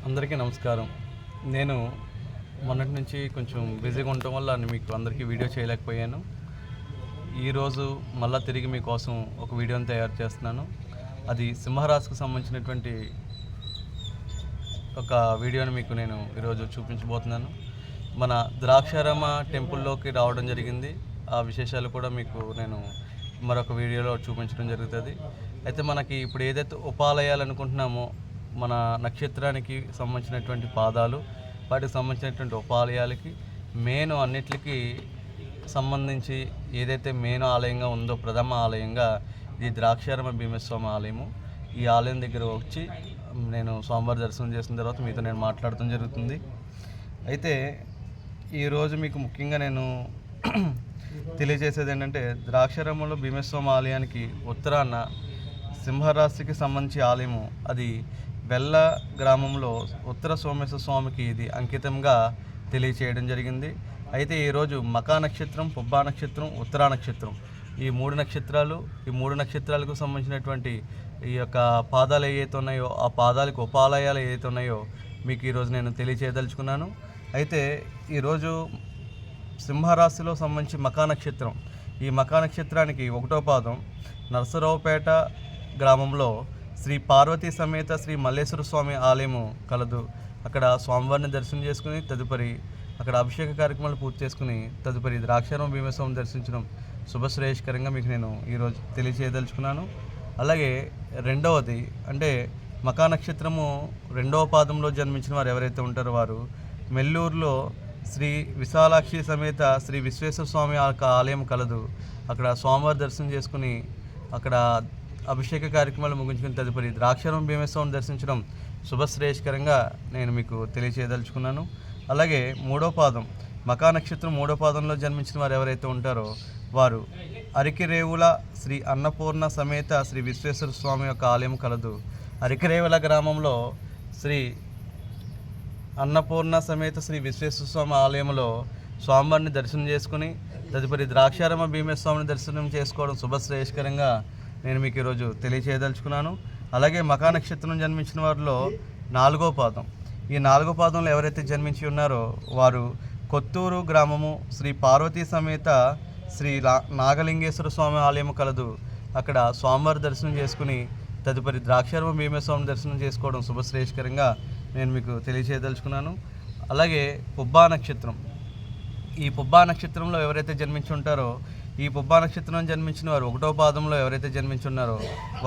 అందరికీ నమస్కారం. నేను మొన్నటి నుంచి కొంచెం బిజీగా ఉండటం వల్ల మీకు అందరికీ వీడియో చేయలేకపోయాను. ఈరోజు మళ్ళీ తిరిగి మీకోసం ఒక వీడియోని తయారు చేస్తున్నాను. అది సింహరాశికి సంబంధించినటువంటి ఒక వీడియోని మీకు నేను ఈరోజు చూపించబోతున్నాను. మన ద్రాక్షారామ టెంపుల్లోకి రావడం జరిగింది. ఆ విశేషాలు కూడా మీకు నేను మరొక వీడియోలో చూపించడం జరుగుతుంది. అయితే మనకి ఇప్పుడు ఏదైతే ఉపాలయాలు అనుకుంటున్నామో, మన నక్షత్రానికి సంబంధించినటువంటి పాదాలు, వాటికి సంబంధించినటువంటి ఉపాలయాలకి మెయిన్ అన్నిటికీ సంబంధించి ఏదైతే మెయిన్ ఆలయంగా ఉందో, ప్రథమ ఆలయంగా ఇది ద్రాక్షారామ భీమేశ్వర ఆలయము. ఈ ఆలయం దగ్గర వచ్చి నేను స్వామివారి దర్శనం చేసిన తర్వాత మీతో నేను మాట్లాడటం జరుగుతుంది. అయితే ఈరోజు మీకు ముఖ్యంగా నేను తెలియజేసేది ఏంటంటే, ద్రాక్షారామంలో భీమేశ్వర ఆలయానికి ఉత్తరాన సింహరాశికి సంబంధించి ఆలయము, అది బెల్ల గ్రామంలో ఉత్తర సోమేశ్వర స్వామికి ఇది అంకితంగా తెలియచేయడం జరిగింది. అయితే ఈరోజు మకా నక్షత్రం, పుబ్బా నక్షత్రం, ఉత్తరా నక్షత్రం, ఈ మూడు నక్షత్రాలకు సంబంధించినటువంటి ఈ యొక్క పాదాలు ఏవైతే ఉన్నాయో, ఆ పాదాలకు ఉపాలయాలు ఏవైతే ఉన్నాయో మీకు ఈరోజు నేను తెలియచేయదలుచుకున్నాను. అయితే ఈరోజు సింహరాశిలో సంబంధించి మకా నక్షత్రం, ఈ మకా నక్షత్రానికి 1వ పాదం నరసరావుపేట గ్రామంలో శ్రీ పార్వతీ సమేత శ్రీ మల్లేశ్వర స్వామి ఆలయము కలదు. అక్కడ స్వామివారిని దర్శనం చేసుకుని తదుపరి అక్కడ అభిషేక కార్యక్రమాలు పూర్తి చేసుకుని తదుపరి ద్రాక్షారామ భీమేశ్వరం దర్శించడం శుభశ్రేయస్కరంగా మీకు నేను ఈరోజు తెలియజేయదలుచుకున్నాను. అలాగే రెండవది అంటే మకా నక్షత్రము 2వ పాదంలో జన్మించిన వారు ఎవరైతే ఉంటారో వారు మెల్లూరులో శ్రీ విశాలాక్షి సమేత శ్రీ విశ్వేశ్వర స్వామి ఆలయం కలదు. అక్కడ స్వామివారి దర్శనం చేసుకుని అక్కడ అభిషేక కార్యక్రమాలు ముగించుకుని తదుపరి ద్రాక్షారామ భీమేశ్వరం దర్శించడం శుభశ్రేయస్కరంగా నేను మీకు తెలియచేయదలుచుకున్నాను. అలాగే 3వ పాదం మకా నక్షత్రం 3వ పాదంలో జన్మించిన వారు ఎవరైతే ఉంటారో వారు అరికిరేవుల శ్రీ అన్నపూర్ణ సమేత శ్రీ విశ్వేశ్వర స్వామి యొక్క ఆలయం కలదు. అరికిరేవుల గ్రామంలో శ్రీ అన్నపూర్ణ సమేత శ్రీ విశ్వేశ్వర స్వామి ఆలయంలో స్వామివారిని దర్శనం చేసుకుని తదుపరి ద్రాక్షారామ భీమేశ్వరాన్ని దర్శనం చేసుకోవడం శుభశ్రేయస్కరంగా నేను మీకు ఈరోజు తెలియచేయదలుచుకున్నాను. అలాగే మకా నక్షత్రం జన్మించిన వారిలో 4వ పాదం, ఈ 4వ పాదంలో ఎవరైతే జన్మించి ఉన్నారో వారు కొత్తూరు గ్రామము శ్రీ పార్వతీ సమేత శ్రీ నాగలింగేశ్వర స్వామి ఆలయం కలదు. అక్కడ స్వామివారి దర్శనం చేసుకుని తదుపరి ద్రాక్షారామ భీమేశ్వరం దర్శనం చేసుకోవడం శుభశ్రేయస్కరంగా నేను మీకు తెలియచేయదలుచుకున్నాను. అలాగే పుబ్బా నక్షత్రం, ఈ పుబ్బా నక్షత్రంలో ఎవరైతే జన్మించి ఉంటారో, ఈ పుబ్బా నక్షత్రం జన్మించిన వారు 1వ పాదంలో ఎవరైతే జన్మించి ఉన్నారో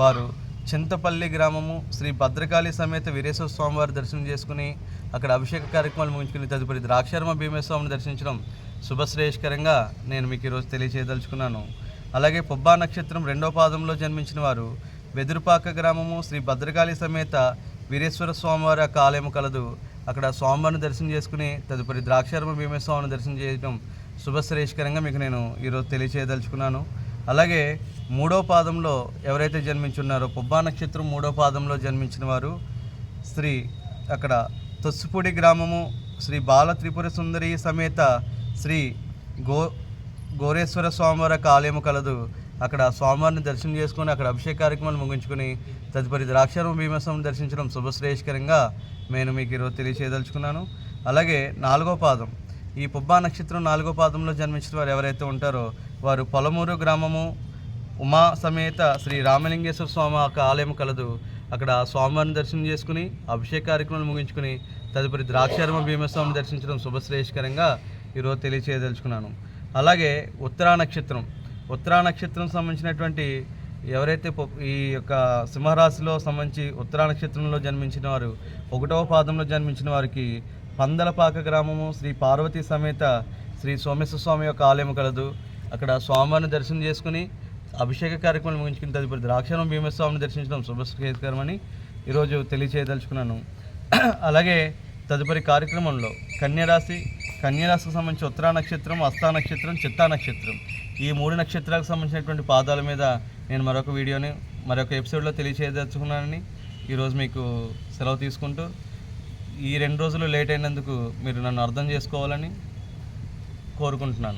వారు చింతపల్లి గ్రామము శ్రీ భద్రకాళి సమేత వీరేశ్వర స్వామివారి దర్శనం చేసుకుని అక్కడ అభిషేక కార్యక్రమాలు ముగించుకుని తదుపరి ద్రాక్షారామ భీమేశ్వరాన్ని దర్శించడం శుభశ్రేయస్కరంగా నేను మీకు ఈరోజు తెలియచేయదలుచుకున్నాను. అలాగే పుబ్బా నక్షత్రం 2వ పాదంలో జన్మించిన వారు వెదురుపాక గ్రామము శ్రీ భద్రకాళి సమేత వీరేశ్వర స్వామివారి యొక్క ఆలయం కలదు. అక్కడ స్వామివారిని దర్శనం చేసుకుని తదుపరి ద్రాక్షారామ భీమేశ్వరాన్ని దర్శనం చేయడం శుభశ్రేయస్కరంగా మీకు నేను ఈరోజు తెలియచేయదలుచుకున్నాను. అలాగే 3వ పాదంలో ఎవరైతే జన్మించున్నారో, పుబ్బా నక్షత్రం 3వ పాదంలో జన్మించిన వారు శ్రీ అక్కడ తొస్సుపూడి గ్రామము శ్రీ బాల త్రిపుర సుందరి సమేత శ్రీ గోరేశ్వర స్వామివారి యొక్క ఆలయం కలదు. అక్కడ స్వామివారిని దర్శనం చేసుకుని అక్కడ అభిషేక కార్యక్రమాలు ముగించుకుని తదుపరి ద్రాక్షారామ భీమేశ్వరం దర్శించడం శుభశ్రేయస్కరంగా నేను మీకు ఈరోజు తెలియచేయదలుచుకున్నాను. అలాగే 4వ పాదం, ఈ పుబ్బా నక్షత్రం 4వ పాదంలో జన్మించిన వారు ఎవరైతే ఉంటారో వారు పొలమూరు గ్రామము ఉమా సమేత శ్రీ రామలింగేశ్వర స్వామి యొక్క ఆలయం కలదు. అక్కడ స్వామివారిని దర్శనం చేసుకుని అభిషేక కార్యక్రమాలు ముగించుకుని తదుపరి ద్రాక్షారామ భీమేశ్వరం దర్శించడం శుభశ్రేయస్కరంగా ఈరోజు తెలియచేయదలుచుకున్నాను. అలాగే ఉత్తరా నక్షత్రం సంబంధించినటువంటి ఎవరైతే ఈ యొక్క సింహరాశిలో సంబంధించి ఉత్తరా నక్షత్రంలో జన్మించిన వారు 1వ పాదంలో జన్మించిన వారికి పందలపాక గ్రామము శ్రీ పార్వతీ సమేత శ్రీ సోమేశ్వర స్వామి యొక్క ఆలయం కలదు. అక్కడ స్వామివారిని దర్శనం చేసుకుని అభిషేక కార్యక్రమాలు ముగించుకుని తదుపరి ద్రాక్షారామ భీమేశ్వరాన్ని దర్శించడం శుభశ్రేయస్కరమని ఈరోజు తెలియచేయదలుచుకున్నాను. అలాగే తదుపరి కార్యక్రమంలో కన్యరాశికి సంబంధించి ఉత్తరా నక్షత్రం, హస్తా నక్షత్రం, చిత్తా నక్షత్రం, ఈ 3 నక్షత్రాలకు సంబంధించినటువంటి పాదాల మీద నేను మరొక వీడియోని మరొక ఎపిసోడ్లో తెలియచేయదలుచుకున్నానని ఈరోజు మీకు సెలవు తీసుకుంటూ, ఈ 2 రోజులు లేట్ అయినందుకు మీరు నన్ను అర్థం చేసుకోవాలని కోరుకుంటున్నాను.